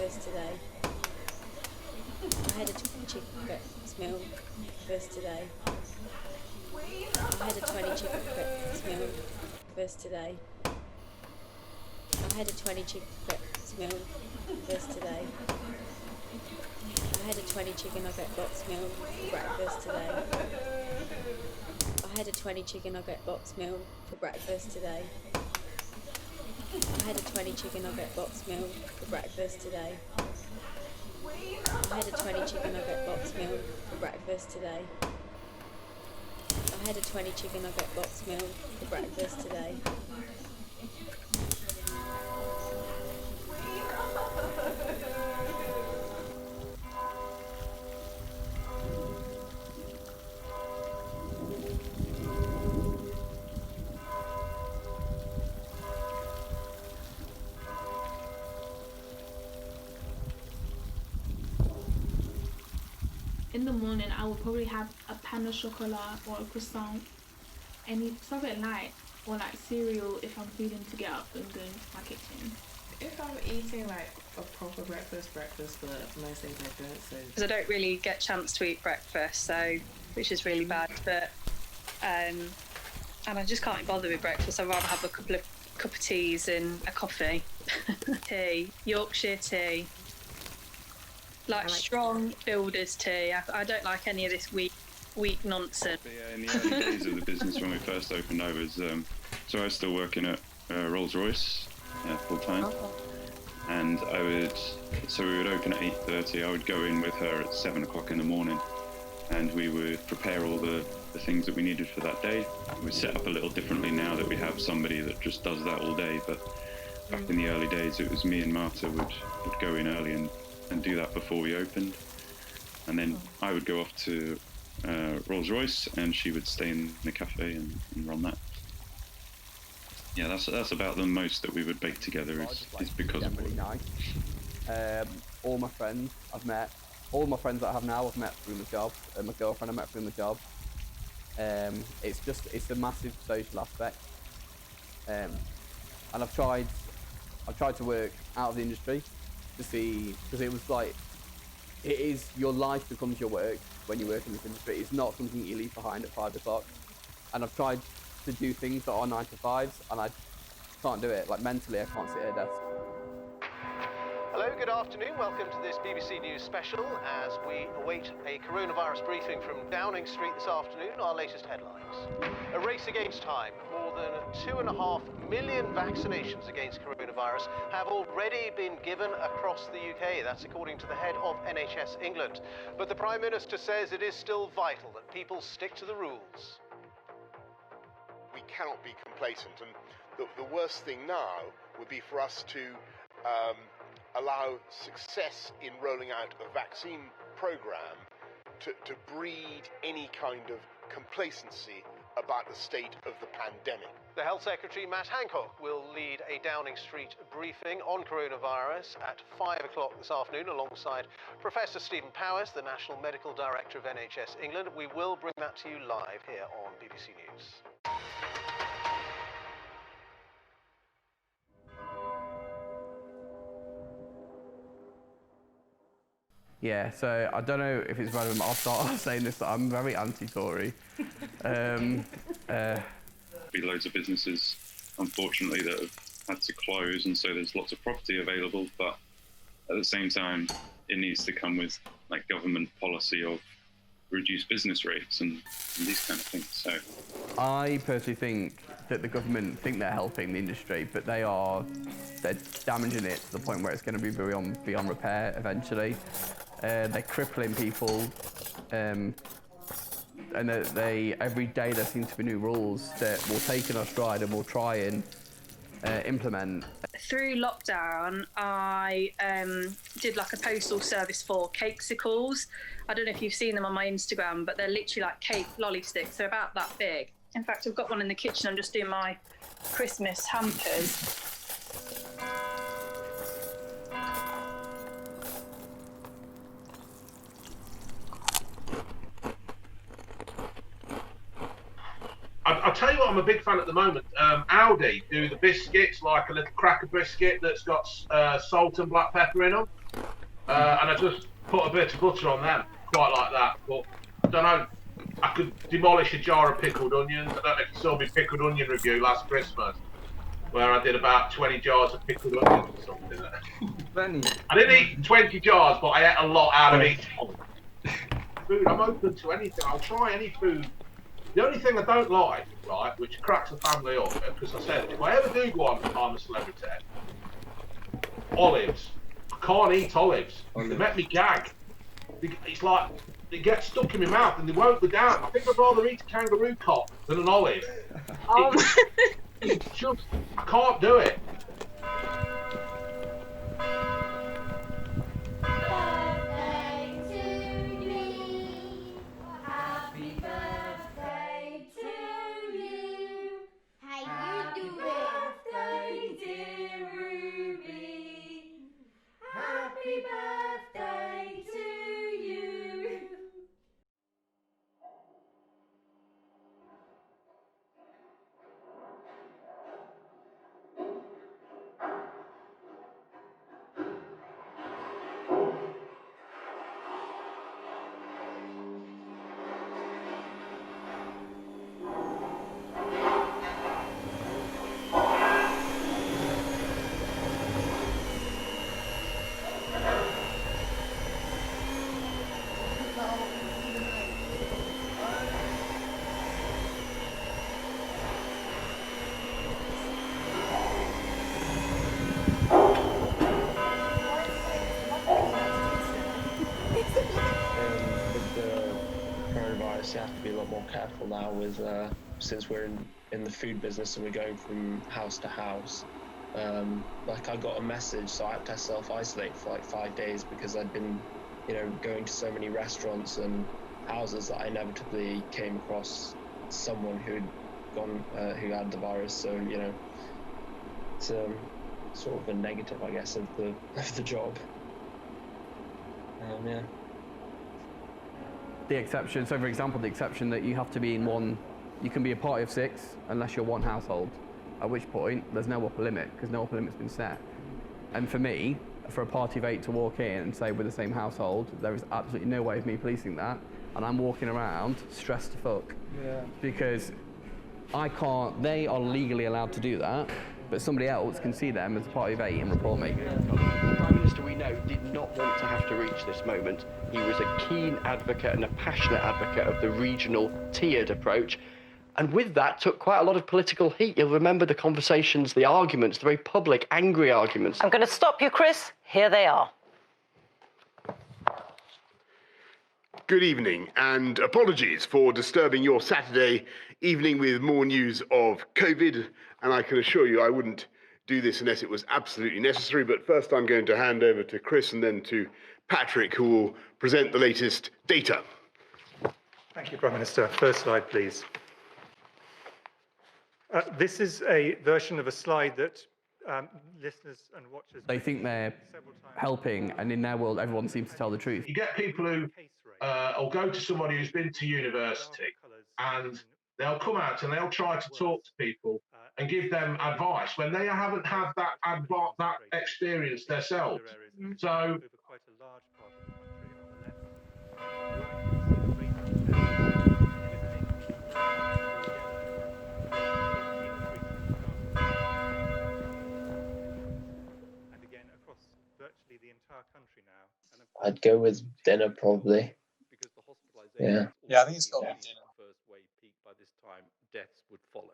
breakfast today. I had a chicken breakfast meal first today. I had a 20 chicken breakfast meal first today. I had a 20 chicken breakfast meal first today. I had a 20 chicken nugget box meal for breakfast today. I had a 20 chicken nugget box meal for breakfast today. I had a 20 chicken nugget box meal for breakfast today. I had a 20 chicken nugget box meal for breakfast today. I had a 20 chicken nugget box meal for breakfast today. In the morning, I would probably have a pain au chocolat or a croissant, something light, or like cereal if I'm feeling to get up and go into my kitchen. If I'm eating like a proper breakfast, but most days I don't. So because I don't really get a chance to eat breakfast, so which is really bad. But and I just can't be bothered with breakfast. I'd rather have a couple of cup of teas and a coffee, tea, Yorkshire tea. Like strong builder's tea. I don't like any of this weak nonsense. But yeah, in the early days of the business when we first opened, I was was still working at Rolls-Royce full time, and we would open at 8:30. I would go in with her at 7 o'clock in the morning, and we would prepare all the things that we needed for that day. We set up a little differently now that we have somebody that just does that all day, but back in the early days it was me and Marta would go in early and do that before we opened, and then I would go off to Rolls-Royce and she would stay in the cafe and run that. Yeah, that's about the most that we would bake together is because of really nice. All my friends that I have now I've met through the job, and my girlfriend I met through the job. It's a massive social aspect, and I've tried to work out of the industry to see, because it was like, it is, your life becomes your work when you work in this industry. It's not something you leave behind at 5 o'clock. And I've tried to do things that are 9 to 5s, and I can't do it. Like mentally, I can't sit at a desk. Hello, good afternoon. Welcome to this BBC News special as we await a coronavirus briefing from Downing Street this afternoon. Our latest headlines. A race against time. More than 2.5 million vaccinations against coronavirus have already been given across the UK. That's according to the head of NHS England. But the Prime Minister says it is still vital that people stick to the rules. We cannot be complacent, and the worst thing now would be for us to allow success in rolling out a vaccine program to breed any kind of complacency about the state of the pandemic. The Health Secretary, Matt Hancock, will lead a Downing Street briefing on coronavirus at 5 o'clock this afternoon alongside Professor Stephen Powis, the National Medical Director of NHS England. We will bring that to you live here on BBC News. Yeah, so I don't know if it's relevant, I'll start off saying this, that I'm very anti-Tory. Be loads of businesses, unfortunately, that have had to close, and so there's lots of property available, but at the same time, it needs to come with like government policy of reduced business rates and these kind of things. So I personally think that the government think they're helping the industry, but they're damaging it to the point where it's going to be beyond repair eventually. They're crippling people, and every day there seems to be new rules that we'll take in our stride and we'll try and implement. Through lockdown, I did like a postal service for Cakesicles. I don't know if you've seen them on my Instagram, but they're literally like cake lolly sticks. They're about that big. In fact, I've got one in the kitchen. I'm just doing my Christmas hampers. tell you what, I'm a big fan at the moment. Aldi do the biscuits, like a little cracker biscuit that's got salt and black pepper in them. And I just put a bit of butter on them, quite like that. But I don't know, I could demolish a jar of pickled onions. I don't know if you saw my pickled onion review last Christmas, where I did about 20 jars of pickled onions or something. I didn't eat 20 jars, but I ate a lot out of each one. Food, I'm open to anything. I'll try any food. The only thing I don't like, right, which cracks the family up, because I said, if I ever do go on I'm a Celebrity, olives. I can't eat olives. They make me gag. It's like, they get stuck in my mouth and they won't go down. I think I'd rather eat a kangaroo cock than an olive. It's just, I can't do it. You have to be a lot more careful now with since we're in the food business and we're going from house to house. Like I got a message, so I had to self-isolate for like 5 days because I'd been, going to so many restaurants and houses that I inevitably came across someone who'd gone who had the virus. So it's sort of a negative, I guess, of the job. Yeah. The exception, so for example, the exception that you have to be in one, you can be a party of 6 unless you're one household, at which point there's no upper limit because no upper limit's been set. And for me, for a party of 8 to walk in and say we're the same household, there is absolutely no way of me policing that, and I'm walking around stressed to fuck. Yeah. Because I can't, they are legally allowed to do that, but somebody else can see them as a party of 8 and report me. The Prime Minister, we know, did not want to have to reach this moment. He was a keen advocate and a passionate advocate of the regional tiered approach. And with that, took quite a lot of political heat. You'll remember the conversations, the arguments, the very public, angry arguments. I'm going to stop you, Chris. Here they are. Good evening, and apologies for disturbing your Saturday evening with more news of COVID. And I can assure you I wouldn't do this unless it was absolutely necessary. But first I'm going to hand over to Chris and then to Patrick, who will present the latest data. Thank you, Prime Minister. First slide, please. This is a version of a slide that listeners and watchers... They think they're helping, and in their world, everyone seems to tell the truth. You get people who will go to somebody who's been to university, and they'll come out and they'll try to talk to people and give them advice when they haven't had that experience themselves. So I'd go with dinner probably. Yeah. Yeah, I think it's got to be dinner. First wave peak by this time, deaths would follow.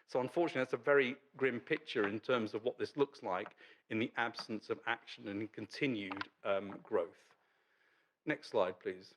So unfortunately, that's a very grim picture in terms of what this looks like in the absence of action and continued growth. Next slide, please.